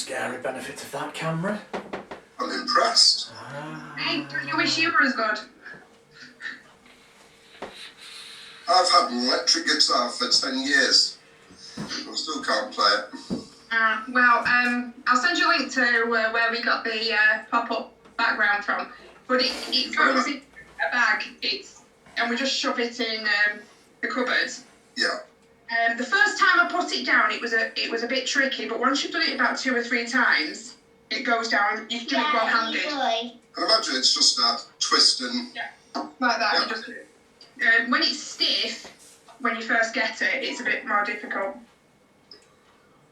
scary benefit of that camera. I'm impressed. Hey, don't you wish you were as good? I've had an electric guitar for 10 years. I still can't play it. I'll send you a link to where we got the pop-up background from. But it goes in a bag. And we just shove it in the cupboard. Yeah. The first time I put it down, it was a bit tricky. But once you've done it about 2 or 3 times, it goes down. You can do it one-handed. I imagine it's just a twist and... Yeah, like that. Yeah. You just do it. When it's stiff, when you first get it, it's a bit more difficult.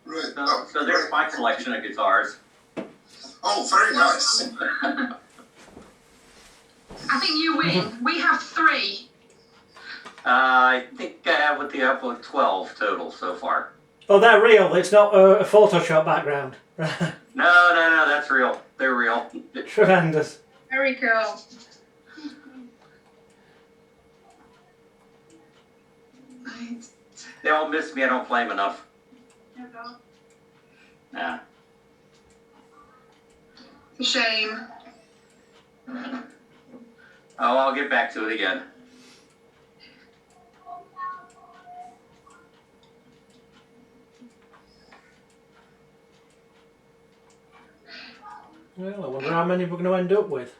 Right. So there's my collection of guitars. Oh, very nice. I think you win. We have 3. I think I have with the upload 12 total so far. Oh, they're real. It's not a Photoshop background. No, that's real. They're real. Tremendous. Very cool. They all miss me. I don't play them enough. Nah. It's a shame. Oh, I'll get back to it again. Well, I wonder how many we're going to end up with.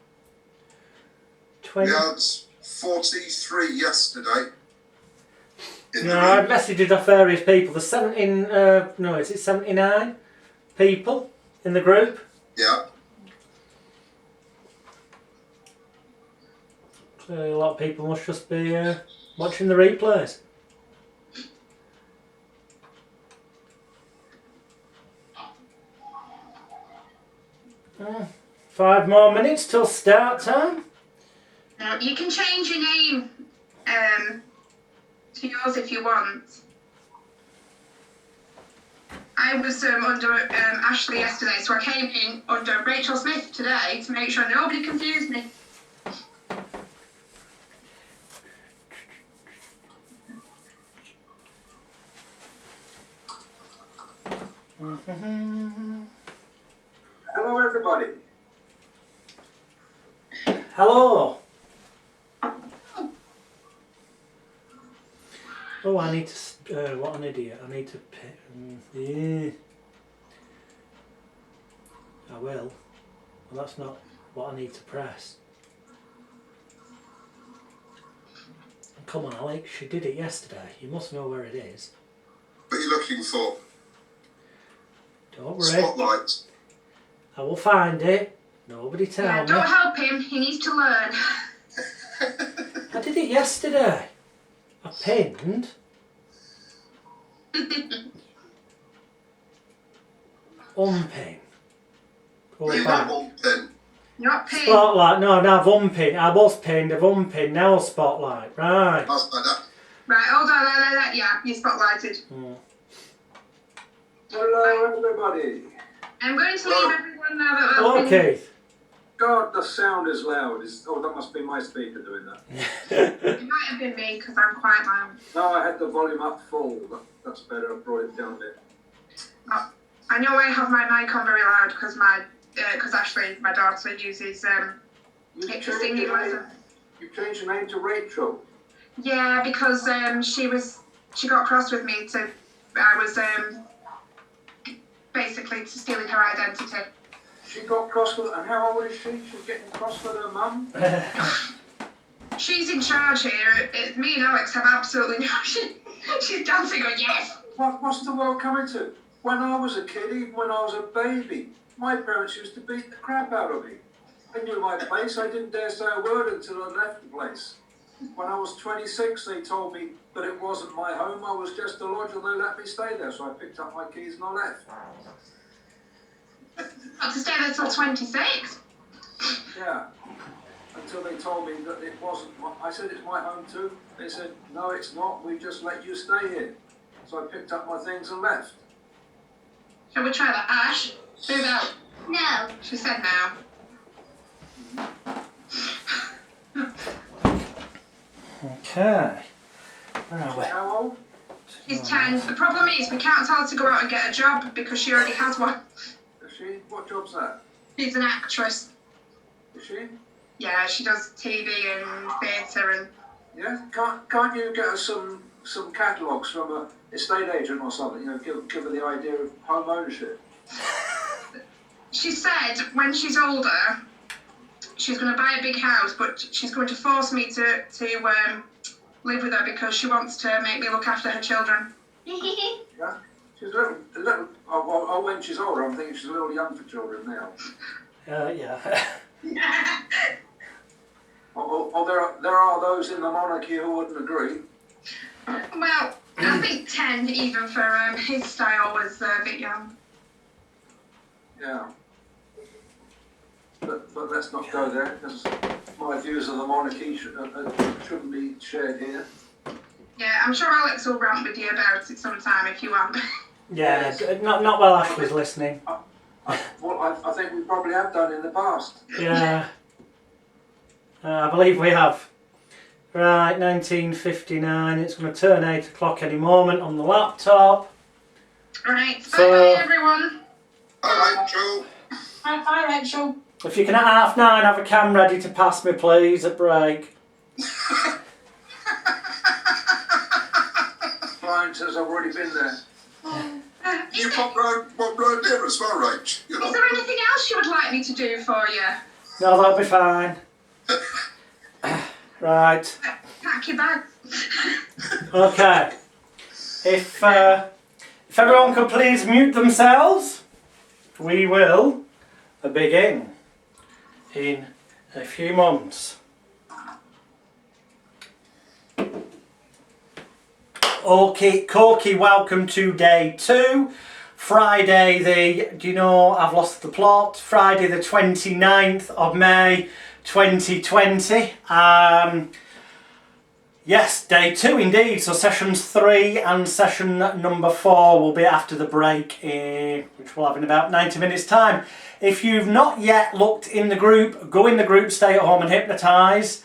20. We had 43 yesterday. No, I messaged off various people. There's 17, no, is it 79 people in the group? Yeah. Clearly a lot of people must just be watching the replays. Uh, 5 more minutes till start time. You can change your name to yours if you want. I was under Ashley yesterday, so I came in under Rachel Smith today to make sure nobody confused me. Hello, everybody. Hello. Oh, I need to. What an idiot! I need to. I will. Well, that's not what I need to press. Come on, Alex. You did it yesterday. You must know where it is. What are you looking for? Don't worry. Spotlight. I will find it. Nobody tell Yeah, me. don't help him. He needs to learn. I did it yesterday. I pinned. Unpin. Go back. Not pin. Spotlight. No, I've unpinned. I was pinned. I've unpinned. Now I'll spotlight. Right. That's better. Right, hold on. There. Yeah, you're spotlighted. Hello, everybody. I'm going to leave everyone now that Hello, Keith. God, the sound is loud. Oh, that must be my speaker doing that. It might have been me because I'm quite loud. No, I had the volume up full. That's better. I brought it down a bit. I know I have my mic on very loud because Ashley, my daughter, uses extra singing lessons. You changed your name to Rachel. Yeah, because she got cross with me I was basically stealing her identity. She got cross with, and how old is she? She's getting cross with her mum? She's in charge here. Me and Alex have absolutely no... She's dancing going, yes! What's the world coming to? When I was a kid, even when I was a baby, my parents used to beat the crap out of me. They knew my place. I didn't dare say a word until I left the place. When I was 26, they told me that it wasn't my home. I was just a lodger. They let me stay there, so I picked up my keys and I left. Not to stay there till 26. Yeah. Until they told me that it wasn't. I said it's my home too. They said, no, it's not. We just let you stay here. So I picked up my things and left. Shall we try that? Ash, move out. No. She said no. Okay. Where are we? How old? She's 10. The problem is we can't tell her to go out and get a job because she already has one. she? What job's that? She's an actress. Is she? Yeah, she does TV and theatre and. Yeah. Can't you get her some catalogues from a estate agent or something? You know, give her the idea of home ownership. She said when she's older, she's going to buy a big house, but she's going to force me to live with her because she wants to make me look after her children. Yeah. She's a little. Oh, when she's older, I'm thinking she's a little young for children now. Yeah. There are those in the monarchy who wouldn't agree. Well, I think 10 even for his style was a bit young. Yeah. But let's not go there, because my views of the monarchy shouldn't be shared here. Yeah, I'm sure Alex will rant with you about it sometime if you want. Yeah, not while Ashley's listening. Well, I think we probably have done in the past. Yeah. I believe we have. Right, 1959. It's going to turn 8 o'clock any moment on the laptop. Right, So- bye everyone. All right, Joe. Bye Rachel. If you can at 9:30 have a cam ready to pass me, please, at break. Client says I've already been there. You pop round there as well, Rach. You know. Is there anything else you would like me to do for you? No, that'll be fine. Right. Pack your bag. Okay. If everyone could please mute themselves, we will begin in a few months. Okay, Corky, welcome to day 2. Friday do you know, I've lost the plot, Friday the 29th of May 2020. Yes, day 2 indeed. So sessions 3 and session number 4 will be after the break, which we'll have in about 90 minutes time. If you've not yet looked in the group, go in the group, stay at home and hypnotise.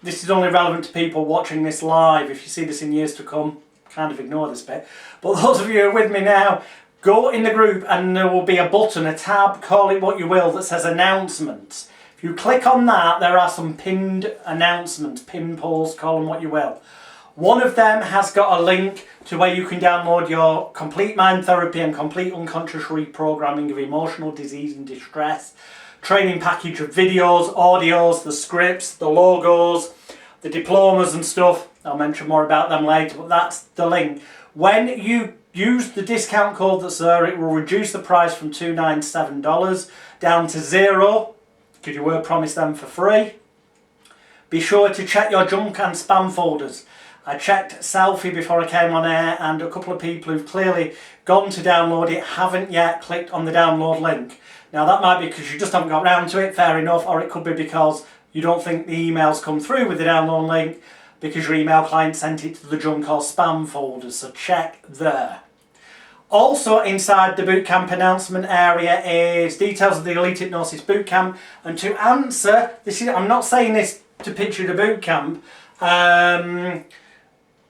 This is only relevant to people watching this live. If you see this in years to come, kind of ignore this bit. But those of you who are with me now, go in the group and there will be a button, a tab, call it what you will, that says announcements. If you click on that, there are some pinned announcements, pin polls, call them what you will. One of them has got a link to where you can download your complete mind therapy and complete unconscious reprogramming of emotional disease and distress training package of videos, audios, the scripts, the logos, the diplomas and stuff. I'll mention more about them later, but that's the link. When you use the discount code that's there, it will reduce the price from $297 down to $0, because you were promised them for free. Be sure to check your junk and spam folders. I checked Selfie before I came on air, and a couple of people who've clearly gone to download it haven't yet clicked on the download link. Now that might be because you just haven't got round to it, fair enough, or it could be because you don't think the emails come through with the download link because your email client sent it to the junk or spam folders, so check there. Also inside the bootcamp announcement area is details of the Elite Hypnosis Bootcamp, and to answer, I'm not saying this to pitch you the bootcamp,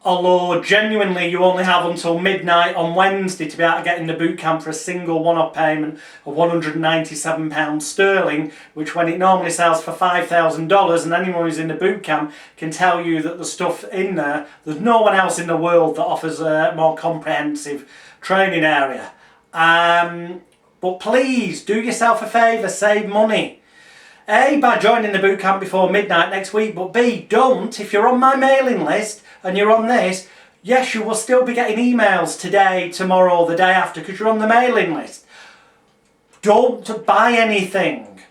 although genuinely you only have until midnight on Wednesday to be able to get in the bootcamp for a single one-off payment of £197 sterling, which when it normally sells for $5,000, and anyone who's in the bootcamp can tell you that the stuff in there's no one else in the world that offers a more comprehensive training area. But please do yourself a favour, save money. A, by joining the bootcamp before midnight next week, but B, don't, if you're on my mailing list and you're on this, yes, you will still be getting emails today, tomorrow, the day after, because you're on the mailing list. Don't buy anything,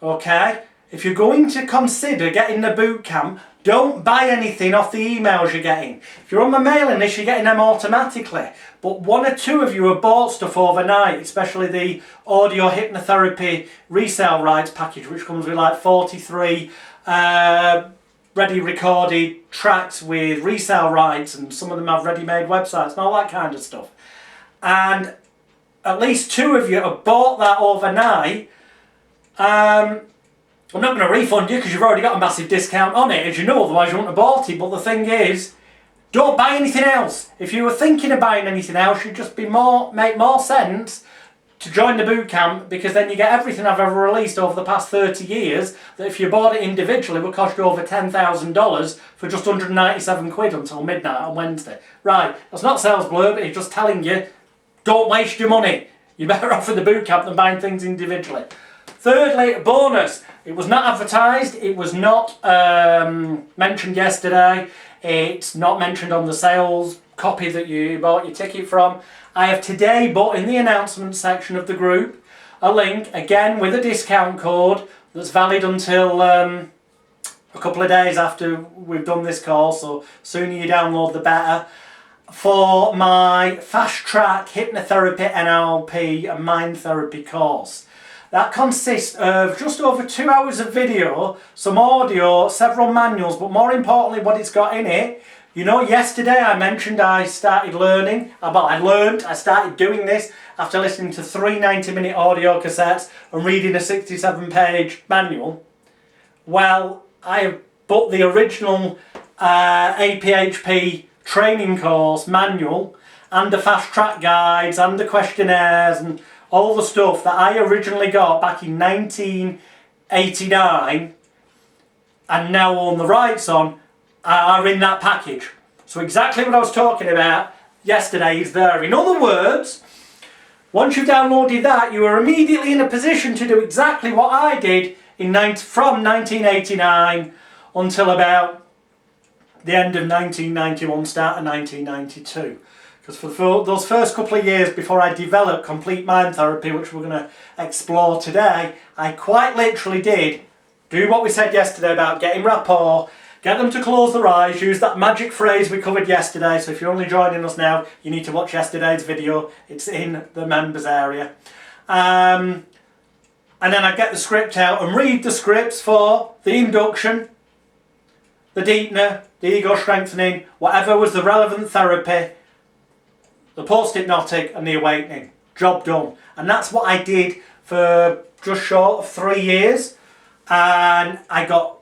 okay? If you're going to consider getting the bootcamp, don't buy anything off the emails you're getting. If you're on my mailing list, you're getting them automatically. But one or two of you have bought stuff overnight, especially the audio hypnotherapy resale rights package, which comes with like 43 ready recorded tracks with resale rights, and some of them have ready-made websites and all that kind of stuff. And at least 2 of you have bought that overnight. I'm not going to refund you because you've already got a massive discount on it, as you know, otherwise you wouldn't have bought it. But the thing is, Don't buy anything else. If you were thinking of buying anything else, you'd just make more sense to join the boot camp, because then you get everything I've ever released over the past 30 years that if you bought it individually would cost you over $10,000 for just 197 quid until midnight on Wednesday. Right, that's not sales blurb, it's just telling you, don't waste your money. You're better off in the boot camp than buying things individually. Thirdly, bonus. It was not advertised, it was not mentioned yesterday, it's not mentioned on the sales copy that you bought your ticket from. I have today put in the announcement section of the group a link, again with a discount code that's valid until a couple of days after we've done this call, so sooner you download the better, for my fast track hypnotherapy, NLP and mind therapy course. That consists of just over 2 hours of video, some audio, several manuals, but more importantly what it's got in it. You know, yesterday I mentioned I started learning, I started doing this after listening to 3 90-minute audio cassettes and reading a 67-page manual. Well, I have put the original APHP training course manual and the fast track guides and the questionnaires and all the stuff that I originally got back in 1989 and now own the rights on are in that package. So exactly what I was talking about yesterday is there. In other words, once you've downloaded that, you are immediately in a position to do exactly what I did from 1989 until about the end of 1991, start of 1992. Because for those first couple of years before I developed complete mind therapy, which we're going to explore today, I quite literally did do what we said yesterday about getting rapport, get them to close their eyes, use that magic phrase we covered yesterday. So if you're only joining us now, you need to watch yesterday's video. It's in the members area. And then I get the script out and read the scripts for the induction, the deepener, the ego strengthening, whatever was the relevant therapy, the post-hypnotic and the awakening. Job done. And that's what I did for just short of 3 years. And I got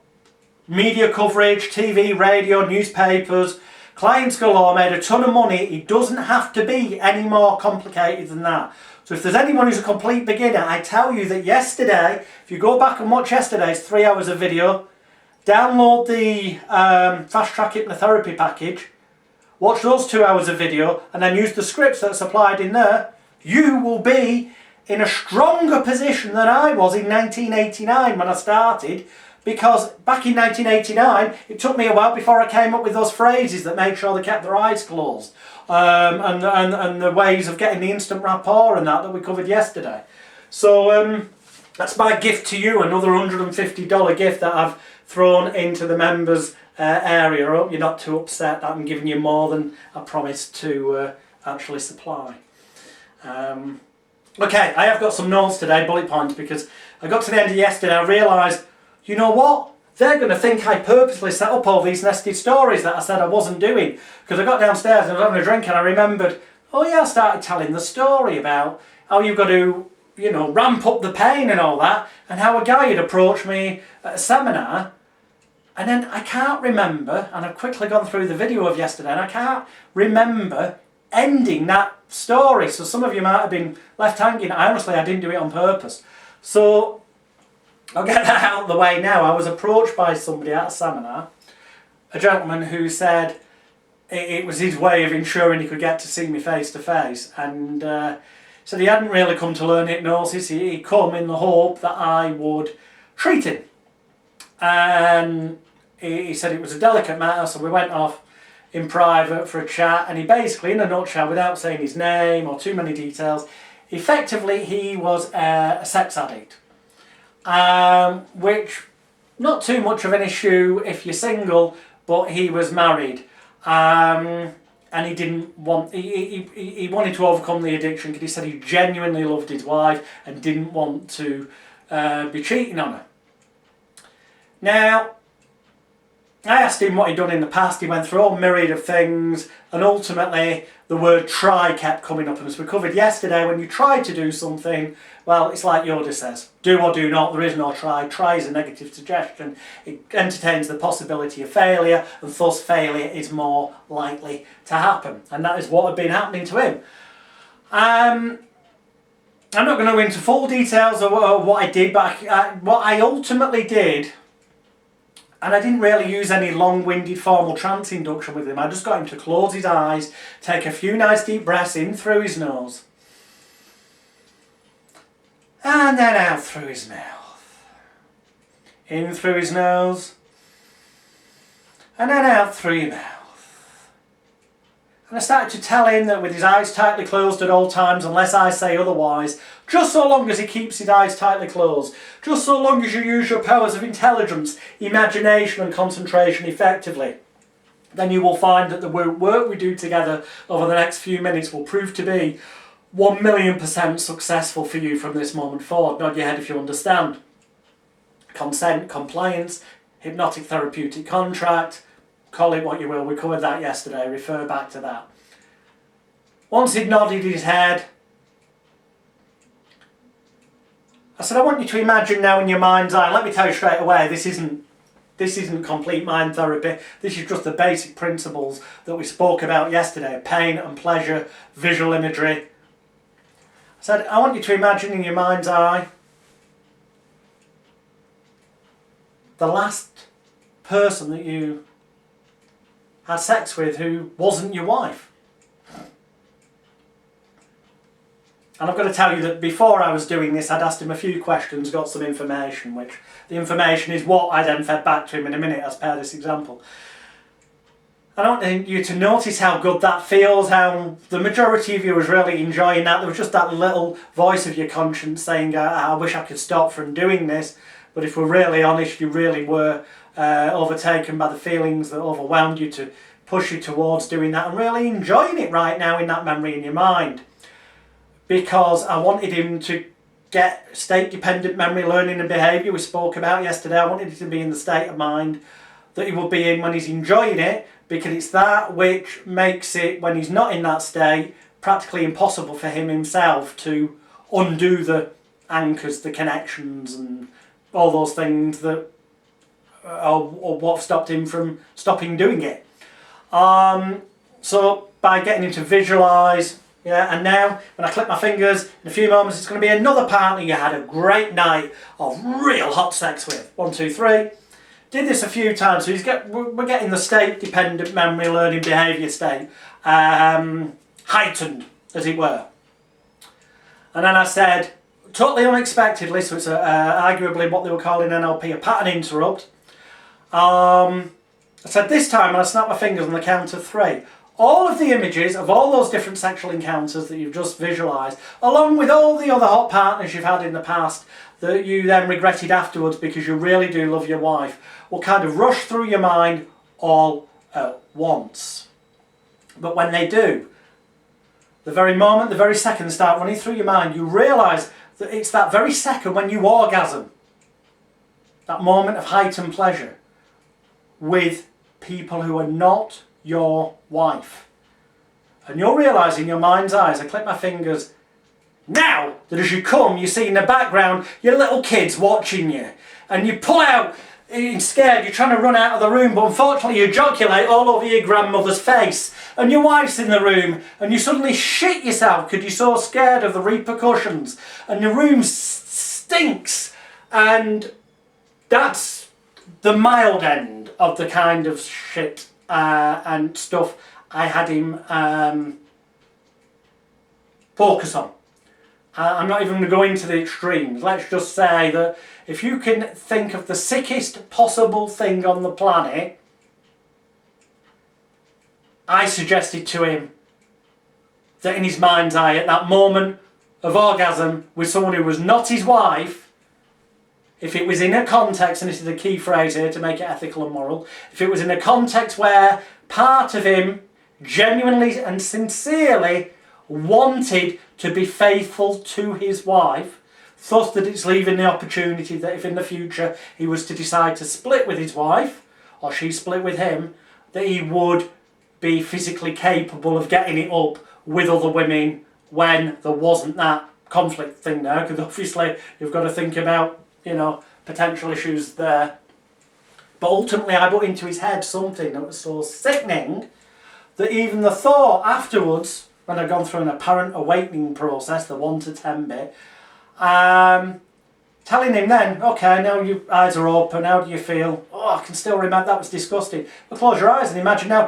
media coverage, TV, radio, newspapers, clients galore, made a ton of money. It doesn't have to be any more complicated than that. So if there's anyone who's a complete beginner, I tell you that yesterday, if you go back and watch yesterday's 3 hours of video, download the Fast Track Hypnotherapy package, watch those 2 hours of video, and then use the scripts that's applied in there, you will be in a stronger position than I was in 1989 when I started, because back in 1989, it took me a while before I came up with those phrases that made sure they kept their eyes closed, and the ways of getting the instant rapport and that we covered yesterday. So that's my gift to you, another $150 gift that I've thrown into the members area. I hope you're not too upset that I'm giving you more than I promised to actually supply. Okay, I have got some notes today, bullet points, because I got to the end of yesterday and I realised, you know what? They're going to think I purposely set up all these nested stories that I said I wasn't doing. Because I got downstairs and I was having a drink and I remembered, oh yeah, I started telling the story about how you've got to, you know, ramp up the pain and all that, and how a guy had approached me at a seminar. And then I can't remember, and I've quickly gone through the video of yesterday, and I can't remember ending that story. So some of you might have been left hanging. Honestly, I didn't do it on purpose. So I'll get that out of the way now. I was approached by somebody at a seminar, a gentleman who said it was his way of ensuring he could get to see me face to face. And said he hadn't really come to learn hypnosis. He'd come in the hope that I would treat him. And he said it was a delicate matter, so we went off in private for a chat, and he basically, in a nutshell, without saying his name or too many details, effectively he was a sex addict, which not too much of an issue if you're single, but he was married, and he didn't want, he wanted to overcome the addiction because he said he genuinely loved his wife and didn't want to be cheating on her. Now, I asked him what he'd done in the past. He went through a whole myriad of things, and ultimately the word try kept coming up. And as we covered yesterday, when you try to do something, well, it's like Yoda says, do or do not, there is no try. Try is a negative suggestion. It entertains the possibility of failure, and thus failure is more likely to happen. And that is what had been happening to him. I'm not going to go into full details of what I did, but what I ultimately did, and I didn't really use any long-winded formal trance induction with him. I just got him to close his eyes, take a few nice deep breaths in through his nose, and then out through his mouth. In through his nose, and then out through your mouth. And I started to tell him that with his eyes tightly closed at all times, unless I say otherwise, just so long as he keeps his eyes tightly closed, just so long as you use your powers of intelligence, imagination and concentration effectively, then you will find that the work we do together over the next few minutes will prove to be 1,000,000% successful for you from this moment forward. Nod your head if you understand. Consent, compliance, hypnotic therapeutic contract, call it what you will, we covered that yesterday, refer back to that. Once he'd nodded his head, I said, I want you to imagine now in your mind's eye, let me tell you straight away, this isn't complete mind therapy, this is just the basic principles that we spoke about yesterday, pain and pleasure, visual imagery. I said, I want you to imagine in your mind's eye the last person that you had sex with who wasn't your wife. And I've got to tell you that before I was doing this, I'd asked him a few questions, got some information, which the information is what I then fed back to him in a minute as per this example. I want you to notice how good that feels, how the majority of you was really enjoying that. There was just that little voice of your conscience saying, I wish I could stop from doing this. But if we're really honest, you really were overtaken by the feelings that overwhelmed you to push you towards doing that and really enjoying it right now in that memory in your mind. Because I wanted him to get state-dependent memory, learning and behaviour we spoke about yesterday. I wanted him to be in the state of mind that he will be in when he's enjoying it, because it's that which makes it, when he's not in that state, practically impossible for him himself to undo the anchors, the connections and all those things that are what stopped him from stopping doing it. So by getting him to visualise, yeah, and now when I click my fingers, in a few moments it's going to be another partner you had a great night of real hot sex with. 1, 2, 3. Did this a few times, so we're getting the state-dependent memory, learning, behaviour state heightened, as it were. And then I said, totally unexpectedly, so it's arguably what they were calling NLP a pattern interrupt. I said this time, and I snapped my fingers on the count of 3. All of the images of all those different sexual encounters that you've just visualised, along with all the other hot partners you've had in the past that you then regretted afterwards because you really do love your wife, will kind of rush through your mind all at once. But when they do, the very moment, the very second they start running through your mind, you realise that it's that very second when you orgasm, that moment of heightened pleasure with people who are not your wife. And you'll realise in your mind's eyes, I click my fingers, now that as you come, you see in the background your little kids watching you. And you pull out, you're scared, you're trying to run out of the room, but unfortunately you ejaculate all over your grandmother's face. And your wife's in the room, and you suddenly shit yourself because you're so scared of the repercussions. And the room stinks. And that's the mild end of the kind of shit and stuff I had him focus on. I'm not even going to go into the extremes. Let's just say that if you can think of the sickest possible thing on the planet, I suggested to him that in his mind's eye, at that moment of orgasm with someone who was not his wife, if it was in a context, and this is a key phrase here to make it ethical and moral, if it was in a context where part of him genuinely and sincerely wanted to be faithful to his wife, thus that it's leaving the opportunity that if in the future he was to decide to split with his wife, or she split with him, that he would be physically capable of getting it up with other women when there wasn't that conflict thing there, because obviously you've got to think about, you know, potential issues there. But ultimately I put into his head something that was so sickening that even the thought afterwards, when I'd gone through an apparent awakening process, the 1 to 10 bit, telling him then, okay, now your eyes are open, how do you feel? Oh, I can still remember, that was disgusting. But close your eyes and imagine now,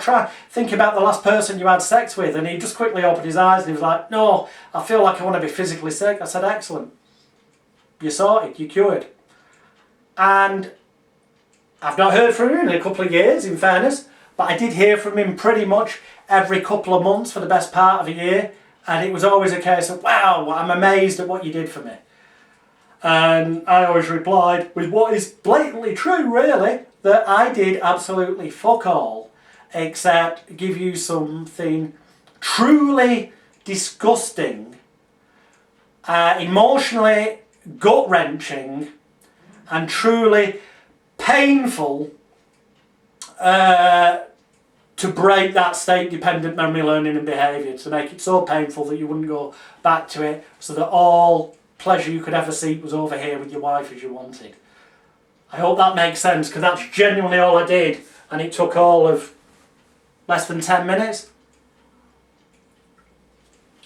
think about the last person you had sex with. And he just quickly opened his eyes and he was like, no, I feel like I want to be physically sick. I said, excellent. You're sorted, you're cured. And I've not heard from him in a couple of years, in fairness, but I did hear from him pretty much every couple of months for the best part of a year. And it was always a case of, wow, I'm amazed at what you did for me. And I always replied with what is blatantly true, really, that I did absolutely fuck all except give you something truly disgusting, emotionally gut-wrenching, and truly painful to break that state-dependent memory, learning and behaviour, to make it so painful that you wouldn't go back to it, so that all pleasure you could ever seek was over here with your wife as you wanted. I hope that makes sense, because that's genuinely all I did, and it took all of less than 10 minutes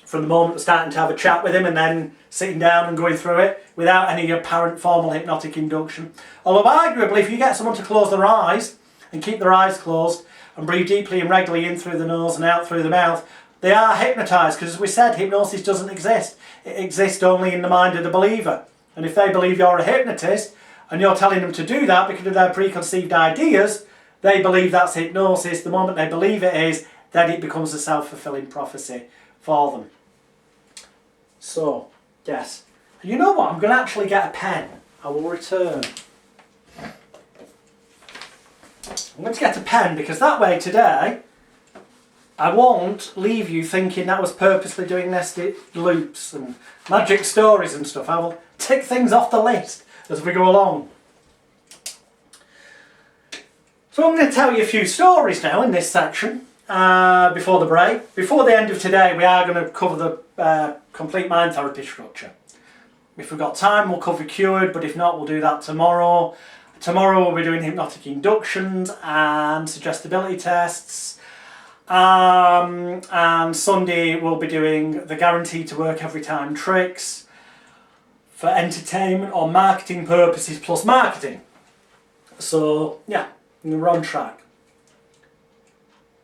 from the moment of starting to have a chat with him and then sitting down and going through it without any apparent formal hypnotic induction. Although arguably, if you get someone to close their eyes and keep their eyes closed and breathe deeply and regularly in through the nose and out through the mouth, they are hypnotised, because as we said, hypnosis doesn't exist. It exists only in the mind of the believer. And if they believe you're a hypnotist and you're telling them to do that because of their preconceived ideas, they believe that's hypnosis. The moment they believe it is, then it becomes a self-fulfilling prophecy for them. So, yes. You know what? I'm going to actually get a pen. I will return. I'm going to get a pen because that way today I won't leave you thinking that was purposely doing nested loops and magic stories and stuff. I will tick things off the list as we go along. So I'm going to tell you a few stories now in this section before the break. Before the end of today, we are going to cover the complete mind therapy structure. If we've got time, we'll cover cured, but if not, we'll do that tomorrow. Tomorrow we'll be doing hypnotic inductions and suggestibility tests. And Sunday we'll be doing the guaranteed to work every time tricks for entertainment or marketing purposes plus marketing. So yeah, we're on track.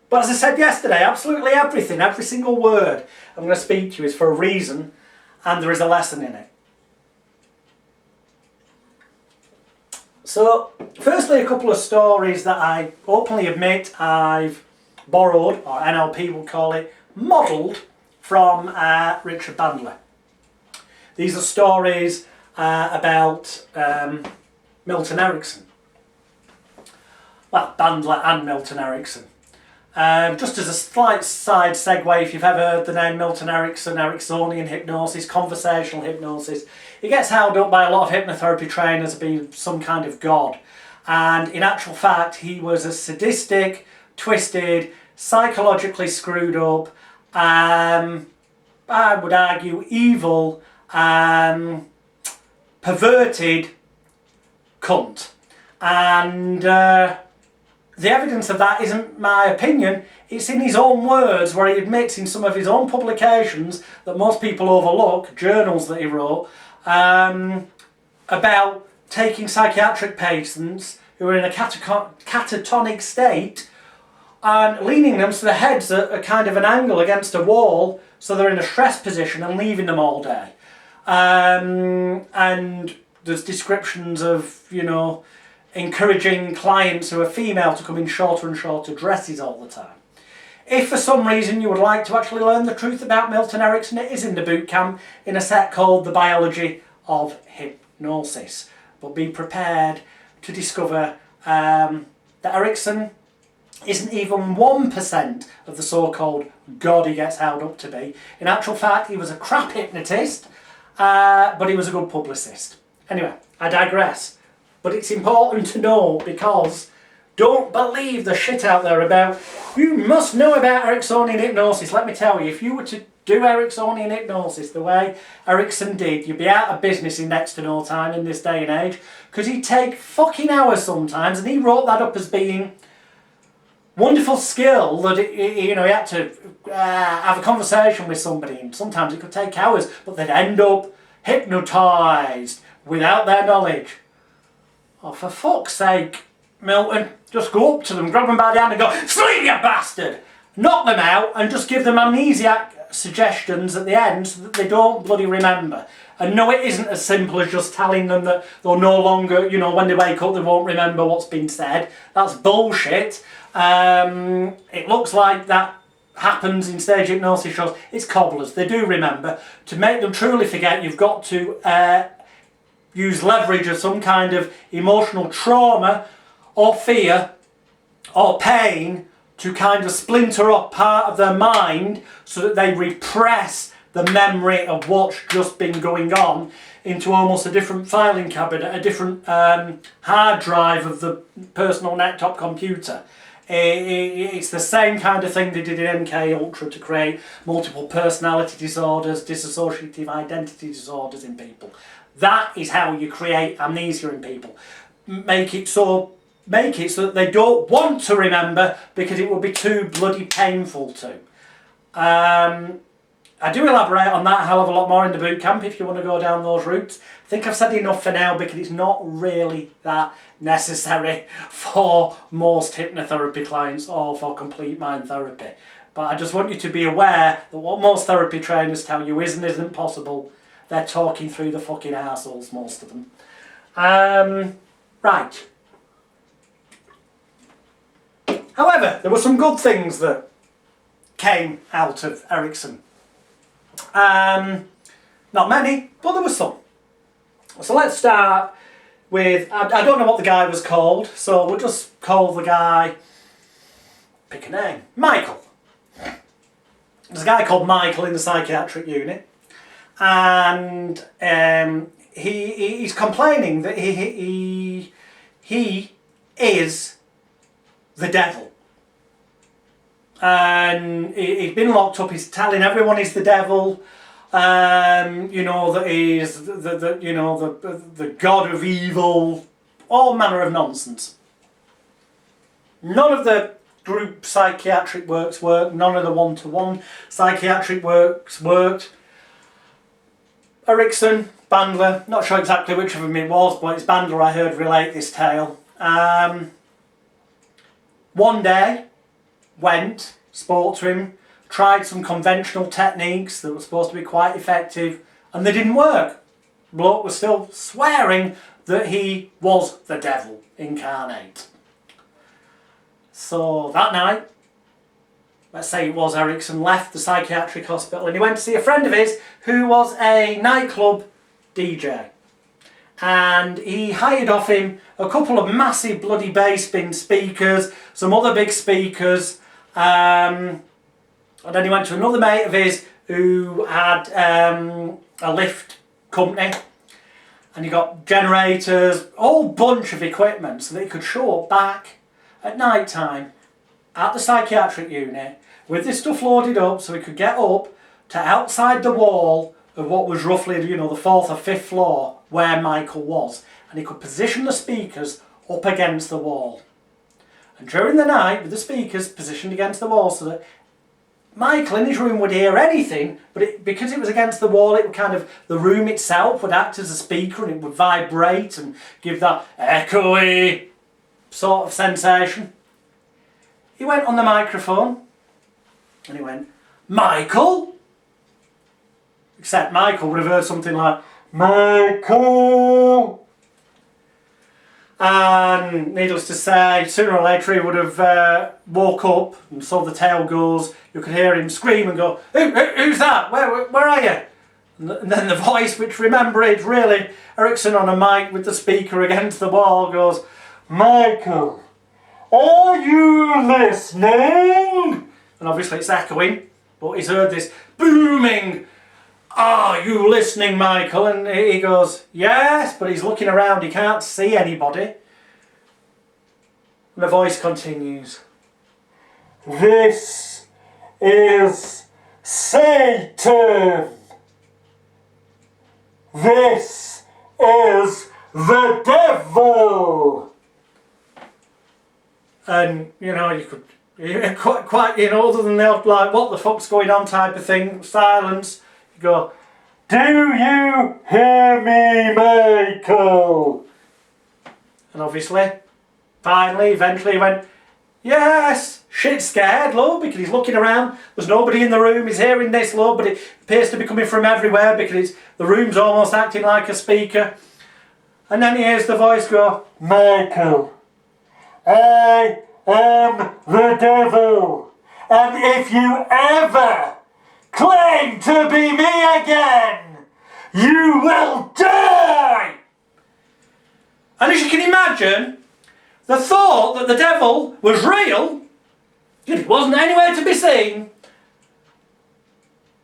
But as I said yesterday, absolutely everything, every single word I'm going to speak to you is for a reason, and there is a lesson in it. So firstly, a couple of stories that I openly admit I've borrowed, or NLP will call it, modelled from Richard Bandler. These are stories about Milton Erickson. Well, Bandler and Milton Erickson. Just as a slight side segue, if you've ever heard the name Milton Erickson, Ericksonian hypnosis, conversational hypnosis, he gets held up by a lot of hypnotherapy trainers as being some kind of god. And in actual fact, he was a sadistic, twisted, psychologically screwed up, I would argue evil, perverted cunt. And the evidence of that isn't my opinion, it's in his own words, where he admits in some of his own publications that most people overlook, journals that he wrote, about taking psychiatric patients who are in a catatonic state and leaning them so their heads at a kind of an angle against a wall so they're in a stress position and leaving them all day. And there's descriptions of, you know, encouraging clients who are female to come in shorter and shorter dresses all the time. If for some reason you would like to actually learn the truth about Milton Erickson, it is in the boot camp in a set called The Biology of Hypnosis. But be prepared to discover that Erickson isn't even 1% of the so-called god he gets held up to be. In actual fact, he was a crap hypnotist, but he was a good publicist. Anyway, I digress. But it's important to know because don't believe the shit out there about, you must know about Ericksonian hypnosis. Let me tell you, if you were to do Ericksonian hypnosis the way Erickson did, you'd be out of business in next to no time in this day and age, because he'd take fucking hours sometimes, and he wrote that up as being wonderful skill that he had to have a conversation with somebody, and sometimes it could take hours, but they'd end up hypnotised without their knowledge. Oh, for fuck's sake, Milton, just go up to them, grab them by the hand and go, sleep, you bastard! Knock them out and just give them amnesiac suggestions at the end so that they don't bloody remember. And no, it isn't as simple as just telling them that they'll no longer, when they wake up they won't remember what's been said. That's bullshit. It looks like that happens in stage hypnosis shows. It's cobblers, they do remember. To make them truly forget, you've got to use leverage of some kind of emotional trauma or fear or pain to kind of splinter off part of their mind so that they repress the memory of what's just been going on into almost a different filing cabinet, a different hard drive of the personal netop computer. It's the same kind of thing they did in MK Ultra to create multiple personality disorders, dissociative identity disorders in people. That is how you create amnesia in people. Make it so that they don't want to remember because it would be too bloody painful to. I do elaborate on that a hell of a lot more in the boot camp if you want to go down those routes. I think I've said enough for now because it's not really that necessary for most hypnotherapy clients or for complete mind therapy. But I just want you to be aware that what most therapy trainers tell you is and isn't possible. They're talking through the fucking arseholes, most of them. Right. However, there were some good things that came out of Erickson. Not many, but there were some. So let's start with, I don't know what the guy was called, so we'll just call the guy, pick a name, Michael. There's a guy called Michael in the psychiatric unit, and he's complaining that he is the devil. And he's been locked up, he's telling everyone he's the devil, that he's the god of evil, all manner of nonsense. None of the group psychiatric works worked, none of the one-to-one psychiatric works worked. Erickson, Bandler, not sure exactly which of them it was, but it's Bandler I heard relate this tale. One day, went, spoke to him, tried some conventional techniques that were supposed to be quite effective, and they didn't work. Bloke was still swearing that he was the devil incarnate. So that night, let's say it was Erickson, left the psychiatric hospital and he went to see a friend of his who was a nightclub DJ. And he hired off him a couple of massive bloody bass bin speakers, some other big speakers, and then he went to another mate of his who had a lift company, and he got generators, a whole bunch of equipment so that he could show up back at night time at the psychiatric unit with this stuff loaded up so he could get up to outside the wall of what was roughly, the 4th or 5th floor where Michael was, and he could position the speakers up against the wall. And during the night, with the speakers positioned against the wall so that Michael in his room would hear anything, but because it was against the wall, it would kind of, the room itself would act as a speaker and it would vibrate and give that echoey sort of sensation. He went on the microphone and he went, Michael? Except Michael would have heard something like, Michael! And needless to say, sooner or later he would have woke up, and so the tale goes, you could hear him scream and go, who's that? Where are you? And then the voice, which remember it's really Erickson on a mic with the speaker against the wall, goes, Michael, are you listening? And obviously it's echoing, but he's heard this booming, are you listening, Michael? And he goes, yes, but he's looking around, he can't see anybody. And the voice continues. This is Satan. This is the devil. And, you know, you could, quite, you know, other than the odd, like, what the fuck's going on type of thing, silence, you go, do you hear me, Michael? And obviously, finally, eventually he went, yes, shit scared, love, because he's looking around, there's nobody in the room, he's hearing this, love, but it appears to be coming from everywhere because the room's almost acting like a speaker. And then he hears the voice go, Michael, I am the devil, and if you ever claim to be me again, you will die! And as you can imagine, the thought that the devil was real, it wasn't anywhere to be seen,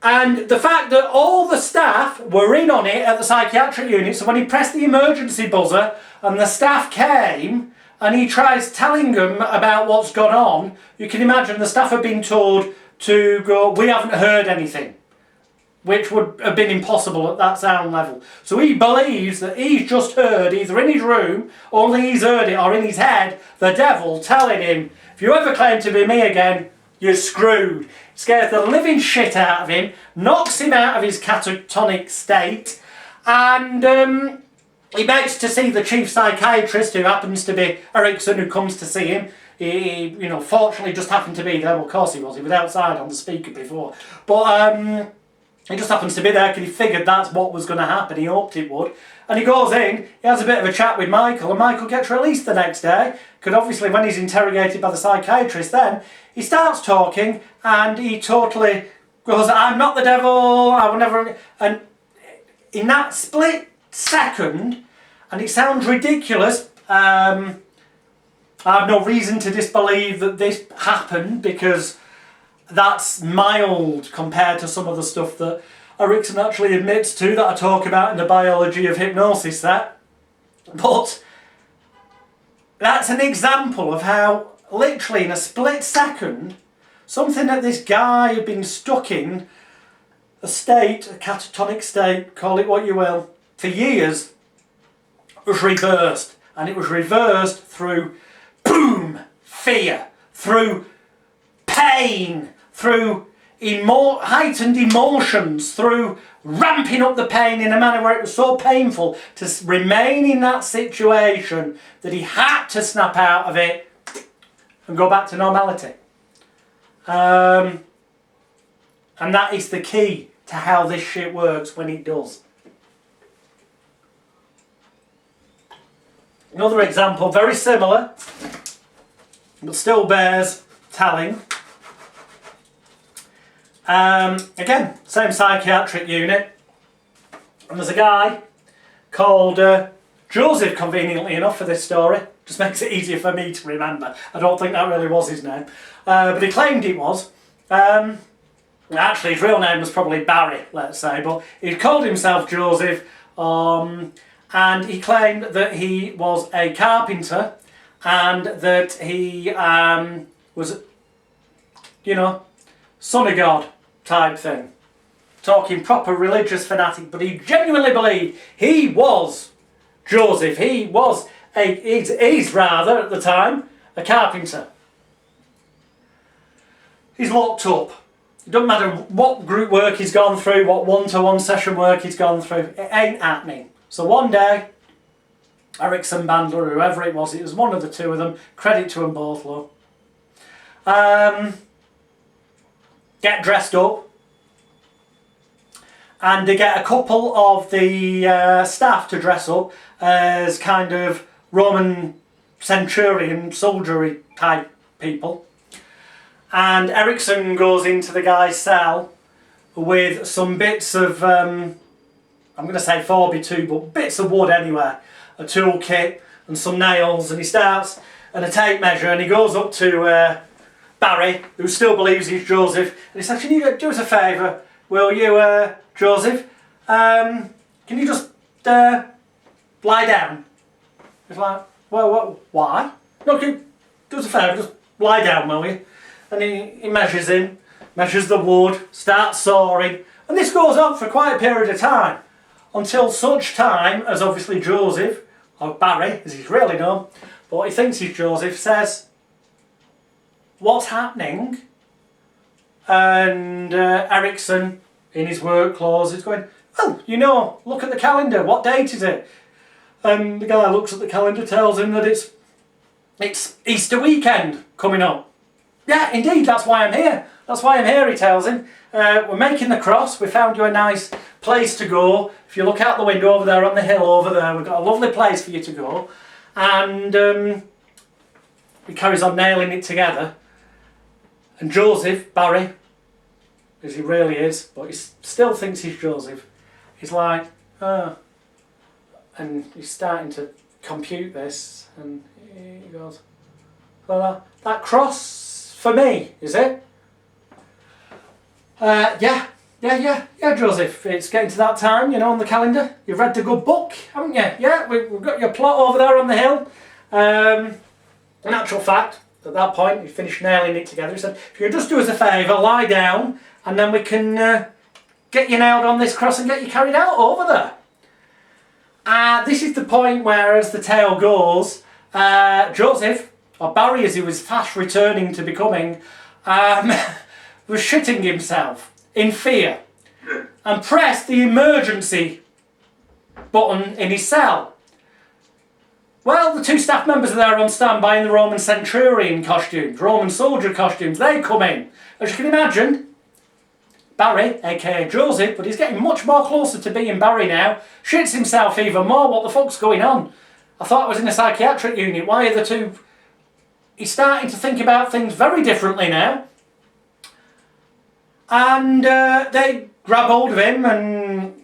and the fact that all the staff were in on it at the psychiatric unit, so when he pressed the emergency buzzer and the staff came and he tries telling them about what's gone on, you can imagine the staff had been told to go, we haven't heard anything, which would have been impossible at that sound level. So he believes that he's just heard, either in his room, only he's heard it, or in his head, the devil telling him, if you ever claim to be me again, you're screwed. It scares the living shit out of him, knocks him out of his catatonic state, and he begs to see the chief psychiatrist, who happens to be Erickson, who comes to see him. He, you know, fortunately just happened to be there. Well, of course he was outside on the speaker before. But he just happens to be there because he figured that's what was going to happen. He hoped it would. And he goes in, he has a bit of a chat with Michael, and Michael gets released the next day. Because obviously when he's interrogated by the psychiatrist then, he starts talking and he totally goes, I'm not the devil, I will never... And in that split second, and it sounds ridiculous, I have no reason to disbelieve that this happened because that's mild compared to some of the stuff that Erickson actually admits to, that I talk about in the biology of hypnosis there. But that's an example of how literally in a split second, something that this guy had been stuck in, a state, a catatonic state, call it what you will, for years, was reversed. And it was reversed through boom, fear, through pain, through heightened emotions, through ramping up the pain in a manner where it was so painful to remain in that situation that he had to snap out of it and go back to normality. And that is the key to how this shit works when it does. Another example, very similar, but still bears telling. Again, same psychiatric unit, and there's a guy called Joseph, conveniently enough for this story, just makes it easier for me to remember. I don't think that really was his name, but he claimed it was. Actually his real name was probably Barry, let's say, but he called himself Joseph, and he claimed that he was a carpenter and that he was, you know, son of God type thing. Talking proper religious fanatic, but he genuinely believed he was Joseph. He was he's rather at the time a carpenter. He's locked up. It doesn't matter what group work he's gone through, what one-to-one session work he's gone through, it ain't happening. So one day, Erickson, Bandler, whoever it was one of the two of them, credit to them both, look. Get dressed up, and they get a couple of the staff to dress up as kind of Roman centurion, soldiery type people. And Erickson goes into the guy's cell with some bits of, I'm going to say 4x2, but bits of wood anyway, a toolkit and some nails, and he starts and a tape measure, and he goes up to Barry, who still believes he's Joseph, and he says, can you do us a favour, will you, Joseph, can you just lie down? He's like, well, why? No, does a favour, just lie down, will you? And he measures him, measures the wood, starts sawing, and this goes on for quite a period of time, until such time as obviously Joseph, or Barry, as he's really known, but what he thinks he's Joseph, says, what's happening? And Ericsson, in his work clothes, is going, well, you know, look at the calendar, what date is it? And the guy looks at the calendar, tells him that it's Easter weekend coming up. Yeah, indeed, that's why I'm here. That's why I'm here, he tells him. We're making the cross, we found you a nice place to go. If you look out the window over there on the hill over there, we've got a lovely place for you to go. And he carries on nailing it together. And Joseph, Barry, as he really is, but he still thinks he's Joseph, he's like, oh. And he's starting to compute this, and he goes, well, that cross for me, is it? Yeah, Joseph, it's getting to that time, you know, on the calendar. You've read the good book, haven't you? Yeah, we've got your plot over there on the hill. In actual fact, at that point, he finished nailing it together. He said, if you just do us a favour, lie down, and then we can get you nailed on this cross and get you carried out over there. This is the point where, as the tale goes, Joseph, or Barry as he was fast returning to becoming, was shitting himself in fear and pressed the emergency button in his cell. Well, the two staff members are there on standby in the Roman centurion costumes, Roman soldier costumes. They come in. As you can imagine, Barry, aka Joseph, but he's getting much more closer to being Barry now, shits himself even more. What the fuck's going on? I thought I was in a psychiatric unit. Why are the two... He's starting to think about things very differently now. And they grab hold of him and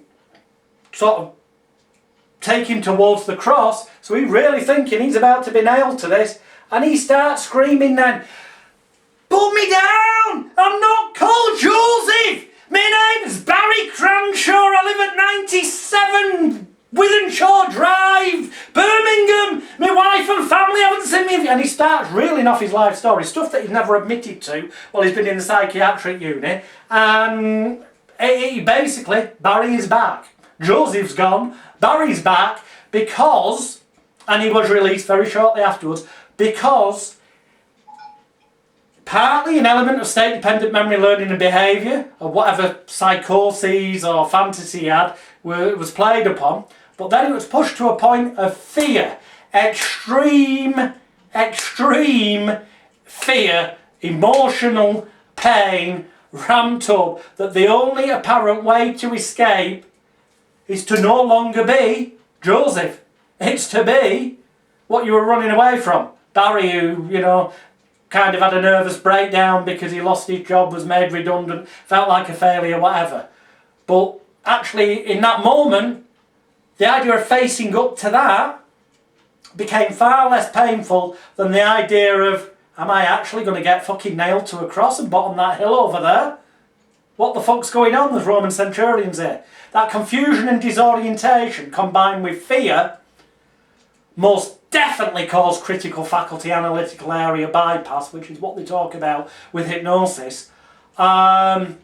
sort of take him towards the cross. So he's really thinking he's about to be nailed to this. And he starts screaming then, put me down! I'm not called Joseph! My name's Barry Cranshaw. I live at 97 Withenshaw Drive, Birmingham. My wife and family haven't seen me. And he starts reeling off his life story, stuff that he's never admitted to while he's been in the psychiatric unit. And he basically, Barry is back. Joseph's gone, Barry's back, because, and he was released very shortly afterwards, because partly an element of state-dependent memory learning and behaviour, or whatever psychoses or fantasy he had, was played upon, but then it was pushed to a point of fear, extreme fear, emotional pain, ramped up, that the only apparent way to escape is to no longer be Joseph. It's to be what you were running away from. Barry, who, you know, kind of had a nervous breakdown because he lost his job, was made redundant, felt like a failure, whatever. But actually, in that moment, the idea of facing up to that became far less painful than the idea of, am I actually going to get fucking nailed to a cross and bottom that hill over there? What the fuck's going on? There's Roman centurions here. That confusion and disorientation combined with fear most definitely caused critical faculty analytical area bypass, which is what they talk about with hypnosis. But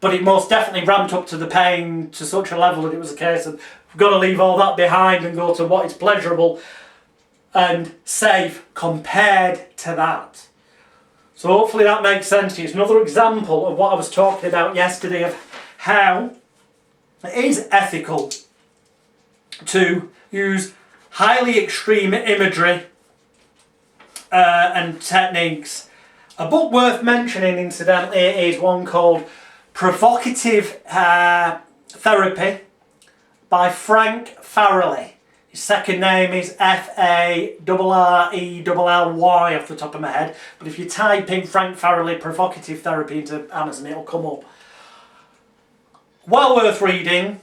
it most definitely ramped up to the pain to such a level that it was a case of, we've got to leave all that behind and go to what is pleasurable and safe compared to that. So hopefully that makes sense to you. It's another example of what I was talking about yesterday, of how it is ethical to use highly extreme imagery and techniques. A book worth mentioning, incidentally, is one called Provocative Therapy by Frank Farrelly. His second name is F-A-R-R-E-L-L-Y off the top of my head, but if you type in Frank Farrelly Provocative Therapy into Amazon, it'll come up. Well worth reading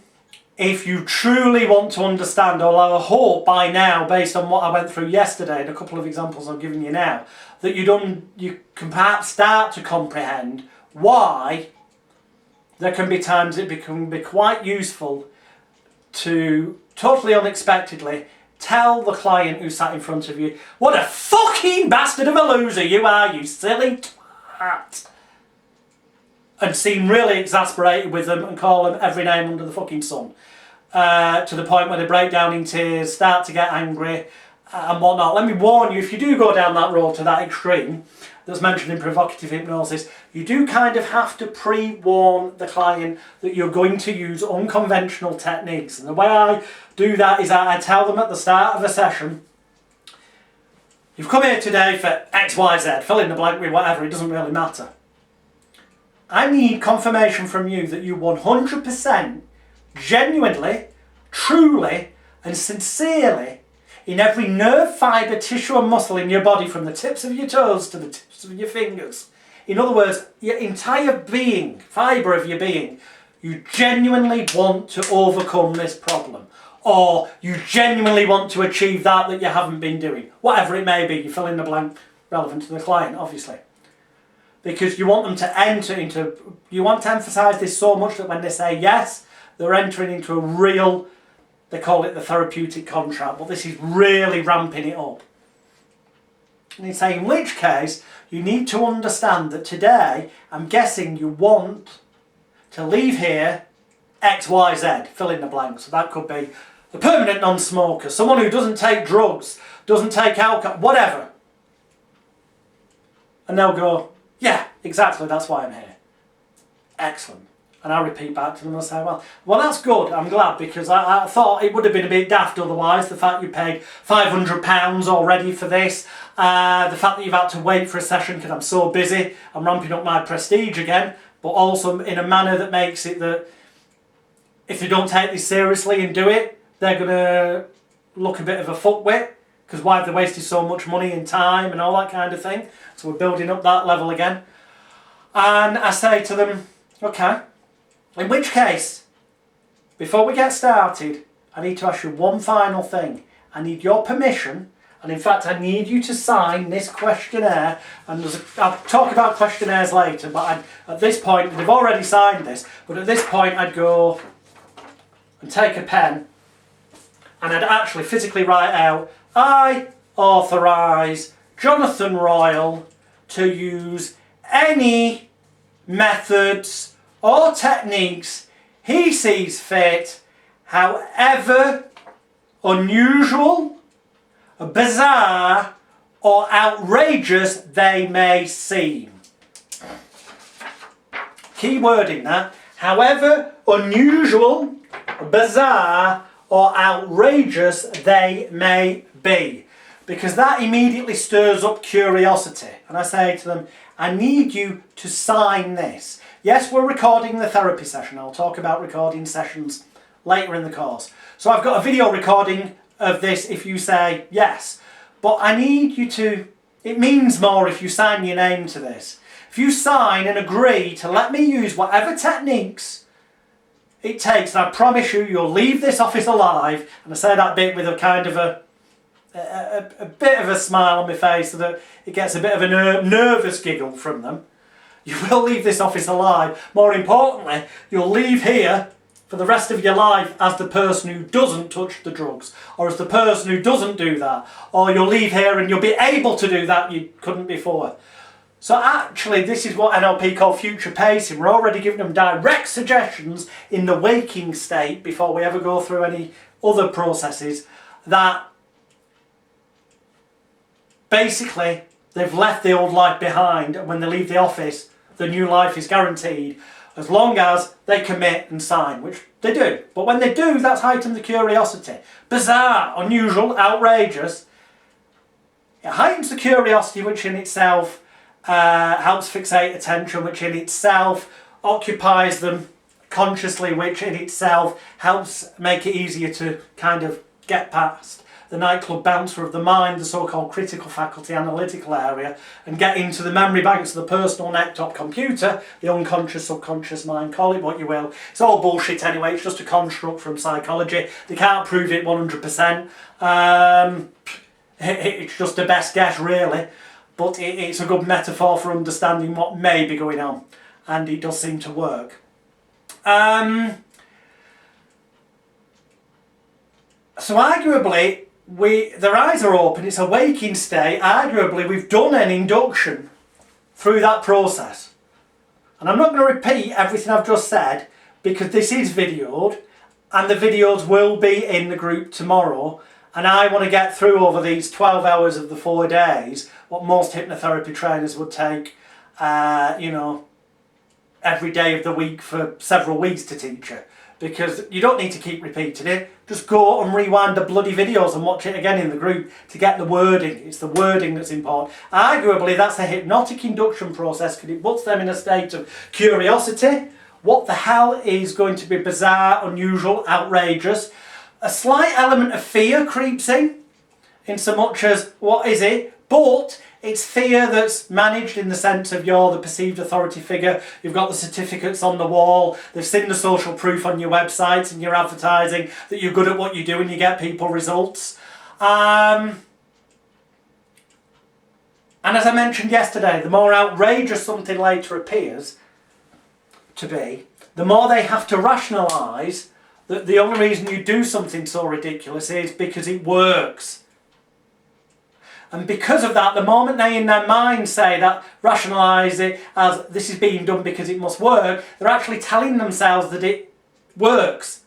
if you truly want to understand, although I hope by now, based on what I went through yesterday and a couple of examples I'm giving you now, that you can perhaps start to comprehend why there can be times it can be quite useful to totally unexpectedly tell the client who sat in front of you, what a fucking bastard of a loser you are, you silly twat. And seem really exasperated with them and call them every name under the fucking sun. To the point where they break down in tears, start to get angry and whatnot. Let me warn you, if you do go down that road to that extreme that's mentioned in provocative hypnosis, you do kind of have to pre-warn the client that you're going to use unconventional techniques. And the way I do that is I tell them at the start of a session, you've come here today for X, Y, Z, fill in the blank with whatever, it doesn't really matter. I need confirmation from you that you 100% genuinely, truly and sincerely, in every nerve, fibre, tissue and muscle in your body, from the tips of your toes to the tips of your fingers, in other words, your entire being, fibre of your being, you genuinely want to overcome this problem, or you genuinely want to achieve that you haven't been doing, whatever it may be. You fill in the blank relevant to the client, obviously, because you want them to enter into, you want to emphasise this so much that when they say yes, they're entering into a real, they call it the therapeutic contract, but this is really ramping it up. And they say, in which case, you need to understand that today, I'm guessing you want to leave here X, Y, Z, fill in the blank. So that could be a permanent non-smoker, someone who doesn't take drugs, doesn't take alcohol, whatever. And they'll go, yeah, exactly, that's why I'm here. Excellent. And I repeat back to them and I say, well, that's good, I'm glad, because I thought it would have been a bit daft otherwise, the fact you paid £500 already for this, the fact that you've had to wait for a session because I'm so busy, I'm ramping up my prestige again, but also in a manner that makes it that if they don't take this seriously and do it, they're going to look a bit of a fuckwit, because why have they wasted so much money and time and all that kind of thing. So we're building up that level again. And I say to them, okay, in which case, before we get started, I need to ask you one final thing. I need your permission, and in fact I need you to sign this questionnaire, and I'll talk about questionnaires later, but at this point, they've already signed this, but at this point I'd go and take a pen, and I'd actually physically write out, I authorise Jonathan Royle to use any methods or techniques he sees fit, however unusual, bizarre or outrageous they may seem. Key word in that, however unusual, bizarre or outrageous they may be, because that immediately stirs up curiosity. And I say to them, I need you to sign this. Yes, we're recording the therapy session. I'll talk about recording sessions later in the course. So I've got a video recording of this if you say yes. But I need you to, it means more if you sign your name to this. If you sign and agree to let me use whatever techniques it takes, and I promise you, you'll leave this office alive, and I say that bit with a kind of a bit of a smile on my face so that it gets a bit of a nervous giggle from them. You will leave this office alive. More importantly, you'll leave here for the rest of your life as the person who doesn't touch the drugs, or as the person who doesn't do that, or you'll leave here and you'll be able to do that you couldn't before. So actually, this is what NLP call future pacing. We're already giving them direct suggestions in the waking state before we ever go through any other processes that basically they've left the old life behind, and when they leave the office, the new life is guaranteed as long as they commit and sign, which they do. But when they do, that's heightened the curiosity. Bizarre, unusual, outrageous. It heightens the curiosity, which in itself helps fixate attention, which in itself occupies them consciously, which in itself helps make it easier to kind of get past the nightclub bouncer of the mind, the so-called critical faculty analytical area, and get into the memory banks of the personal neck-top computer, the unconscious, subconscious mind, call it what you will. It's all bullshit anyway, it's just a construct from psychology. They can't prove it 100%. It's just a best guess, really. But it's a good metaphor for understanding what may be going on. And it does seem to work. So arguably, their eyes are open, it's a waking state. Arguably, we've done an induction through that process. And I'm not going to repeat everything I've just said because this is videoed and the videos will be in the group tomorrow. And I want to get through over these 12 hours of the 4 days what most hypnotherapy trainers would take, you know, every day of the week for several weeks to teach you. Because you don't need to keep repeating it. Just go and rewind the bloody videos and watch it again in the group to get the wording. It's the wording that's important. Arguably, that's a hypnotic induction process because it puts them in a state of curiosity. What the hell is going to be bizarre, unusual, outrageous? A slight element of fear creeps in so much as, what is it? But it's fear that's managed in the sense of you're the perceived authority figure, you've got the certificates on the wall, they've seen the social proof on your websites and your advertising that you're good at what you do and you get people results. And as I mentioned yesterday, the more outrageous something later appears to be, the more they have to rationalise that the only reason you do something so ridiculous is because it works. And because of that, the moment they in their mind say that, rationalise it as this is being done because it must work, they're actually telling themselves that it works.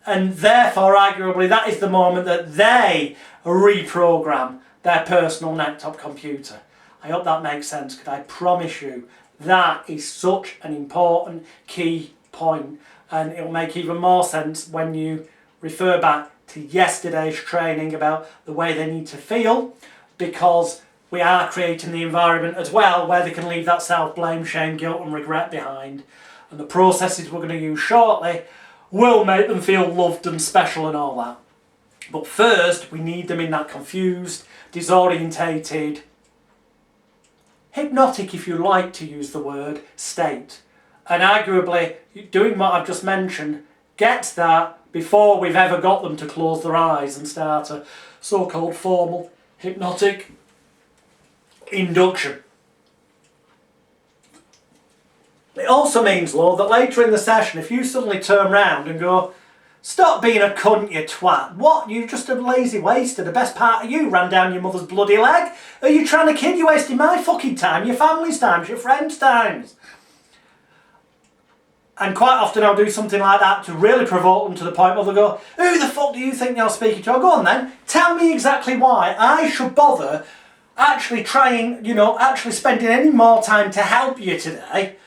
And therefore, arguably, that is the moment that they reprogram their personal laptop computer. I hope that makes sense, because I promise you, that is such an important key point. And it'll make even more sense when you refer back to yesterday's training about the way they need to feel, because we are creating the environment as well where they can leave that self-blame, shame, guilt and regret behind. And the processes we're going to use shortly will make them feel loved and special and all that. But first, we need them in that confused, disorientated, hypnotic, if you like to use the word, state. And arguably, doing what I've just mentioned gets that before we've ever got them to close their eyes and start a so-called formal hypnotic induction. It also means, Lord, that later in the session, if you suddenly turn round and go, stop being a cunt, you twat. What? You're just a lazy waster. The best part of you ran down your mother's bloody leg. Are you trying to kid? You're wasting my fucking time, your family's time, your friends' times. And quite often I'll do something like that to really provoke them to the point where they'll go, who the fuck do you think you're speaking to? I'll go on then, tell me exactly why I should bother actually trying, you know, actually spending any more time to help you today.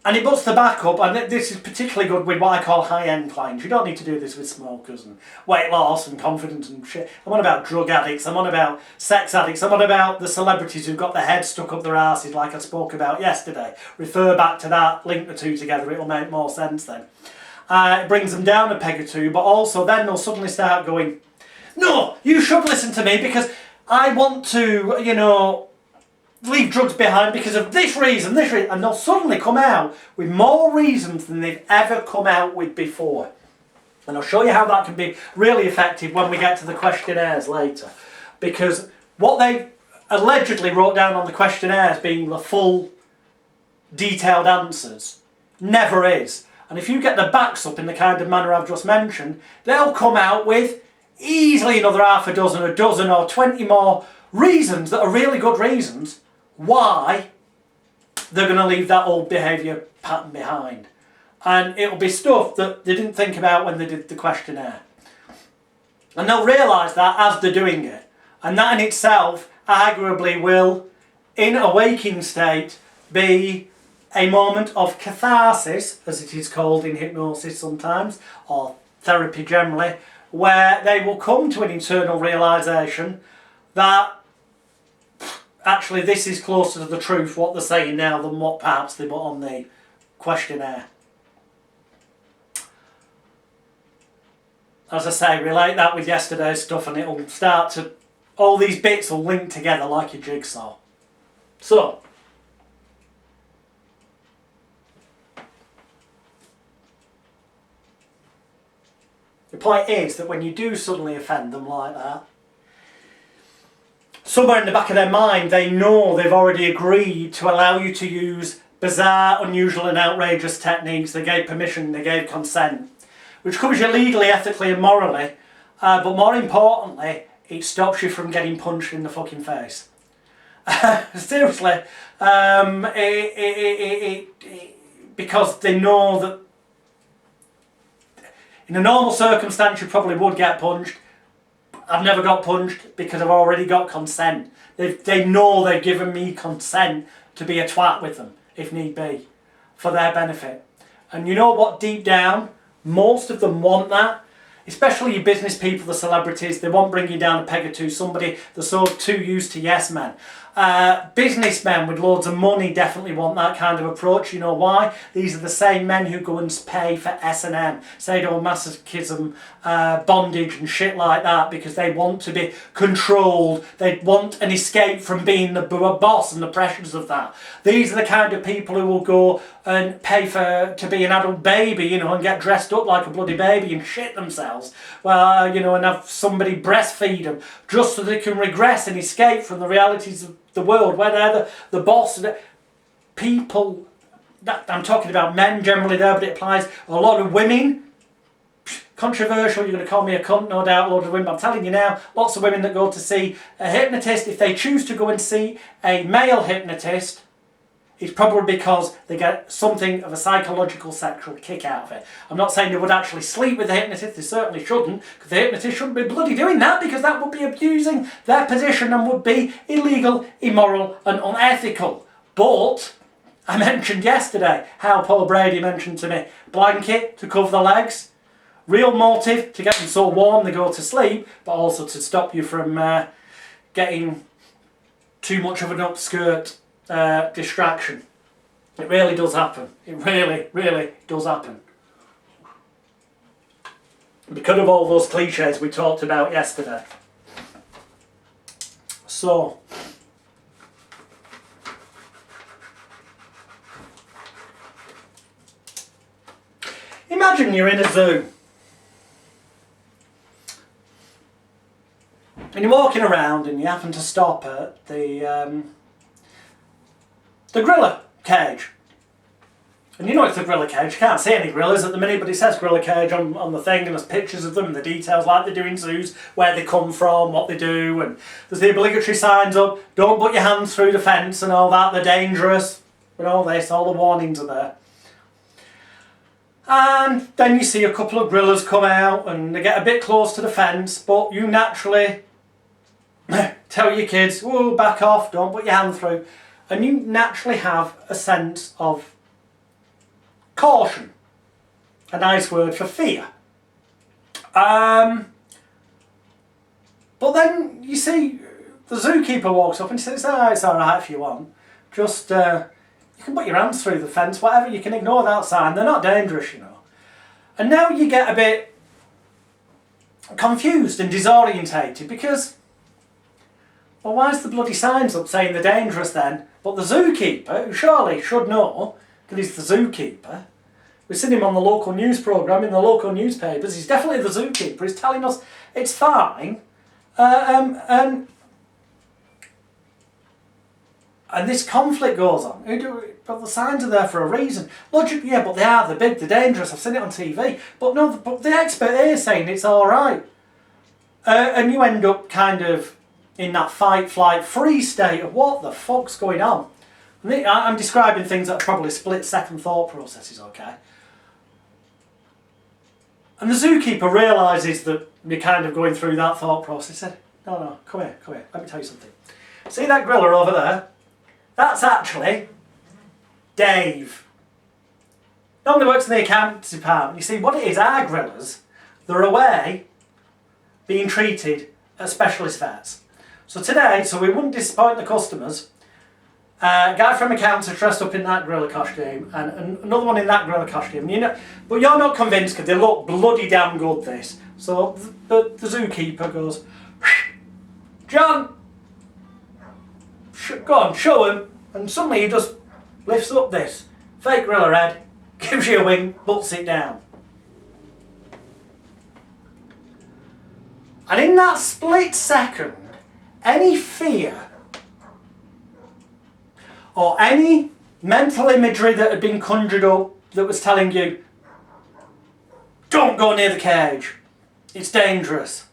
And it puts the back up, and this is particularly good with what I call high-end clients. You don't need to do this with smokers and weight loss and confidence and shit. I'm on about drug addicts, I'm on about sex addicts, I'm on about the celebrities who've got their heads stuck up their arses like I spoke about yesterday. Refer back to that, link the two together, it'll make more sense then. It brings them down a peg or two, but also then they'll suddenly start going, no, you should listen to me because I want to, you know, leave drugs behind because of this reason, and they'll suddenly come out with more reasons than they've ever come out with before. And I'll show you how that can be really effective when we get to the questionnaires later. Because what they allegedly wrote down on the questionnaires being the full detailed answers never is. And if you get the backs up in the kind of manner I've just mentioned, they'll come out with easily another half a dozen, a dozen or 20 more reasons that are really good reasons why they're going to leave that old behaviour pattern behind. And it'll be stuff that they didn't think about when they did the questionnaire. And they'll realise that as they're doing it. And that in itself, arguably, will, in a waking state, be a moment of catharsis, as it is called in hypnosis sometimes, or therapy generally, where they will come to an internal realisation that actually this is closer to the truth, what they're saying now, than what perhaps they put on the questionnaire. As I say, relate that with yesterday's stuff and it'll start to, all these bits will link together like a jigsaw. So, the point is that when you do suddenly offend them like that, somewhere in the back of their mind they know they've already agreed to allow you to use bizarre, unusual and outrageous techniques. They gave permission, they gave consent, which covers you legally, ethically and morally, but more importantly, it stops you from getting punched in the fucking face. Seriously, because they know that in a normal circumstance you probably would get punched. I've never got punched because I've already got consent. They know they've given me consent to be a twat with them, if need be, for their benefit. And you know what, deep down, most of them want that. Especially your business people, the celebrities, they won't bring you down a peg or two. Somebody, they're so too used to yes men. Businessmen with loads of money definitely want that kind of approach. You know why? These are the same men who go and pay for S&M, sadomasochism, bondage and shit like that, because they want to be controlled. They want an escape from being the boss and the pressures of that. These are the kind of people who will go and pay to be an adult baby, you know, and get dressed up like a bloody baby and shit themselves. Well, you know, and have somebody breastfeed them just so they can regress and escape from the realities of the world where they're the boss. People, that I'm talking about men generally there, but it applies a lot of women. Controversial, you're going to call me a cunt, no doubt, a lot of women, but I'm telling you now, lots of women that go to see a hypnotist, if they choose to go and see a male hypnotist, it's probably because they get something of a psychological sexual kick out of it. I'm not saying they would actually sleep with the hypnotist, they certainly shouldn't, because the hypnotist shouldn't be bloody doing that, because that would be abusing their position and would be illegal, immoral and unethical. But I mentioned yesterday how Paul Brady mentioned to me, blanket to cover the legs, real motive to get them so warm they go to sleep, but also to stop you from getting too much of an upskirt distraction. It really does happen. It really, really does happen. Because of all those cliches we talked about yesterday. So, imagine you're in a zoo. And you're walking around and you happen to stop at the gorilla cage. And you know it's the gorilla cage. You can't see any gorillas at the minute, but it says gorilla cage on the thing, and there's pictures of them and the details like they do in zoos, where they come from, what they do, and there's the obligatory signs up, don't put your hands through the fence and all that, they're dangerous, and all this, all the warnings are there. And then you see a couple of gorillas come out and they get a bit close to the fence, but you naturally tell your kids, whoa, back off, don't put your hand through. And you naturally have a sense of caution. A nice word for fear. But then you see the zookeeper walks up and says, it's alright if you want. Just, you can put your hands through the fence, whatever, you can ignore that sign. They're not dangerous, you know. And now you get a bit confused and disorientated because, well, why is the bloody signs up saying they're dangerous then? But the zookeeper, who surely should know that he's the zookeeper, we've seen him on the local news programme, in the local newspapers, he's definitely the zookeeper, he's telling us it's fine. And this conflict goes on. But the signs are there for a reason. Logic, yeah, but they're big, they're dangerous, I've seen it on TV. But no, but the expert here is saying it's alright. And you end up kind of in that fight, flight, freeze state of what the fuck's going on. I'm describing things that are probably split-second thought processes, okay? And the zookeeper realises that you're kind of going through that thought process. He said, no, come here, let me tell you something. See that gorilla over there? That's actually Dave. Normally works in the accounts department. You see, what it is, our gorillas, they're away being treated at specialist vets. So today, so we wouldn't disappoint the customers, a guy from accounts is dressed up in that gorilla costume and another one in that gorilla costume. You know, but you're not convinced because they look bloody damn good, this. So the zookeeper goes, John, go on, show him. And suddenly he just lifts up this fake gorilla head, gives you a wing, puts it down. And in that split second, any fear or any mental imagery that had been conjured up that was telling you, don't go near the cage, it's dangerous.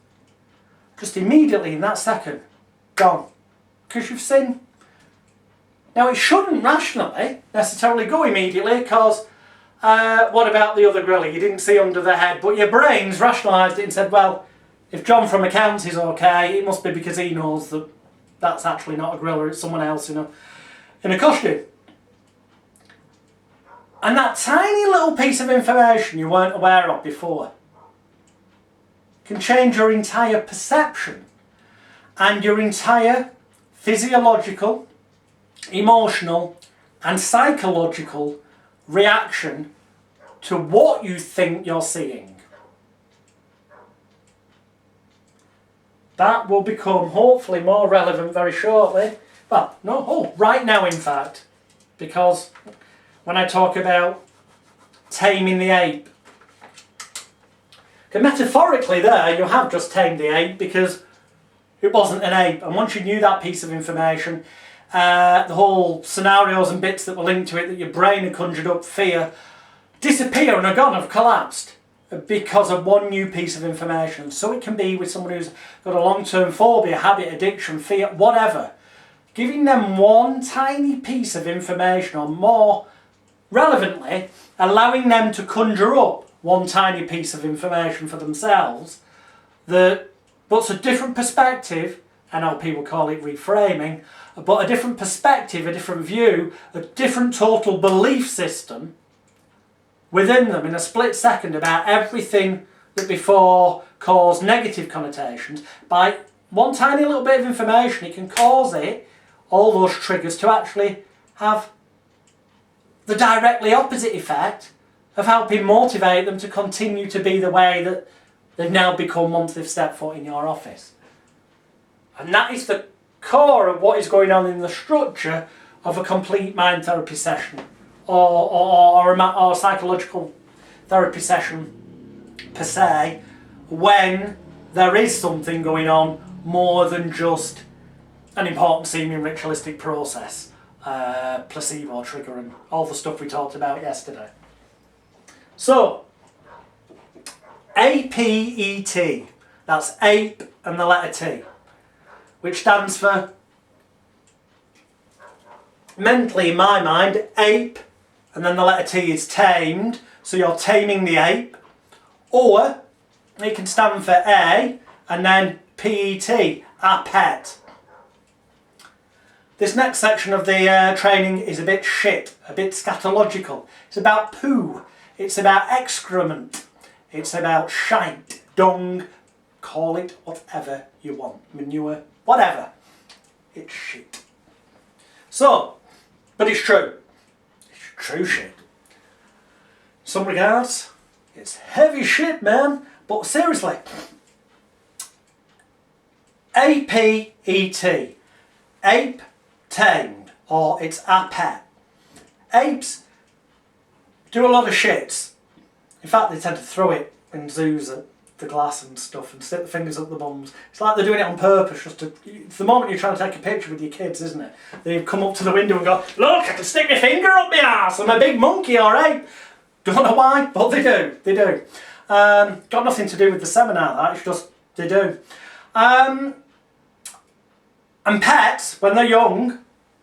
Just immediately in that second, gone. Because you've seen. Now it shouldn't rationally necessarily go immediately, because what about the other gorilla? You didn't see under the head, but your brain's rationalised it and said, well, if John from accounts is okay, it must be because he knows that that's actually not a gorilla, it's someone else in a costume. And that tiny little piece of information you weren't aware of before can change your entire perception and your entire physiological, emotional and psychological reaction to what you think you're seeing. That will become hopefully more relevant very shortly. Well, no, right now in fact, because when I talk about taming the ape, okay, metaphorically there you have just tamed the ape because it wasn't an ape, and once you knew that piece of information, the whole scenarios and bits that were linked to it that your brain had conjured up, fear, disappear and are gone, have collapsed because of one new piece of information. So it can be with someone who's got a long-term phobia, habit, addiction, fear, whatever. Giving them one tiny piece of information, or more relevantly, allowing them to conjure up one tiny piece of information for themselves that puts a different perspective, NLP will call it reframing, but a different perspective, a different view, a different total belief system within them in a split second about everything that before caused negative connotations. By one tiny little bit of information, it can cause all those triggers to actually have the directly opposite effect of helping motivate them to continue to be the way that they've now become once they've stepped foot in your office. And that is the core of what is going on in the structure of a complete mind therapy session or a psychological therapy session per se, when there is something going on more than just an important seeming ritualistic process, placebo trigger and all the stuff we talked about yesterday. So, APET, that's ape and the letter T, which stands for, mentally in my mind, ape and then the letter T is tamed, so you're taming the ape. Or it can stand for A and then PET, a pet. This next section of the training is a bit shit, a bit scatological. It's about poo, it's about excrement, it's about shite, dung, call it whatever you want, manure, whatever. It's shit. So, but it's true. It's true shit. In some regards, it's heavy shit, man. But seriously, APET, ape tamed, or it's a pet. Apes do a lot of shits. In fact, they tend to throw it in zoos at the glass and stuff and stick the fingers up the bums. It's like they're doing it on purpose. It's the moment you're trying to take a picture with your kids, isn't it? They come up to the window and go, look, I can stick my finger up my arse. I'm a big monkey, alright? Don't know why, but they do. They do. Got nothing to do with the seminar, that. It's just, they do. And pets, when they're young,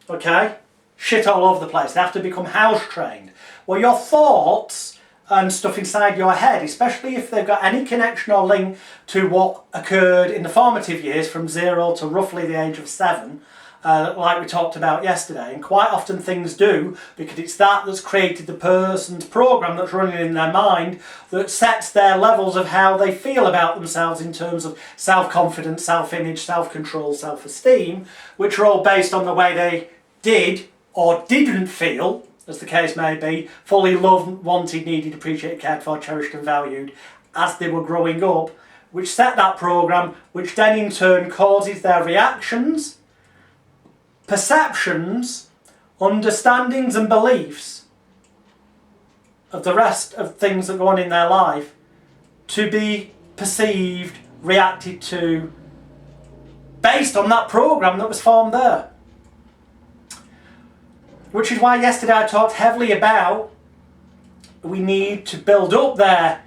okay, shit all over the place. They have to become house trained. Well, your thoughts and stuff inside your head, especially if they've got any connection or link to what occurred in the formative years from 0 to roughly the age of 7, like we talked about yesterday. And quite often things do, because it's that that's created the person's program that's running in their mind that sets their levels of how they feel about themselves in terms of self-confidence, self-image, self-control, self-esteem, which are all based on the way they did or didn't feel, as the case may be, fully loved, wanted, needed, appreciated, cared for, cherished and valued as they were growing up, which set that program, which then in turn causes their reactions, perceptions, understandings and beliefs of the rest of things that go on in their life to be perceived, reacted to, based on that program that was formed there. Which is why yesterday I talked heavily about we need to build up their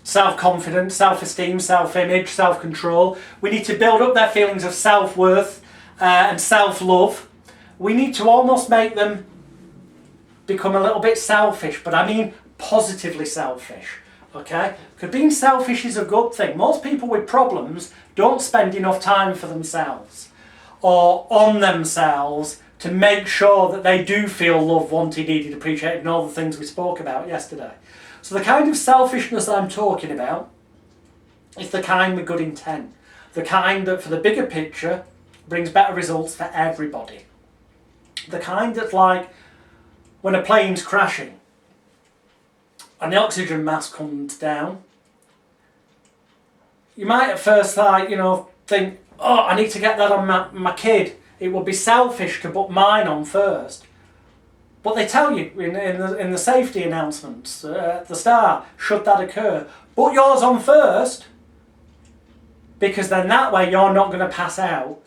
self-confidence, self-esteem, self-image, self-control. We need to build up their feelings of self-worth and self-love. We need to almost make them become a little bit selfish, but I mean positively selfish, okay? Because being selfish is a good thing. Most people with problems don't spend enough time for themselves or on themselves to make sure that they do feel loved, wanted, needed, appreciated, and all the things we spoke about yesterday. So the kind of selfishness I'm talking about is the kind with good intent. The kind that, for the bigger picture, brings better results for everybody. The kind that's like when a plane's crashing and the oxygen mask comes down. You might at first think, oh, I need to get that on my kid. It would be selfish to put mine on first. But they tell you in the safety announcements at the start, should that occur, put yours on first, because then that way you're not going to pass out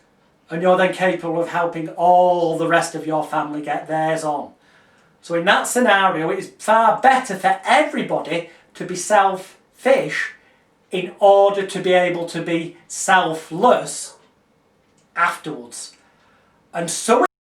and you're then capable of helping all the rest of your family get theirs on. So in that scenario, it is far better for everybody to be selfish in order to be able to be selfless afterwards. And so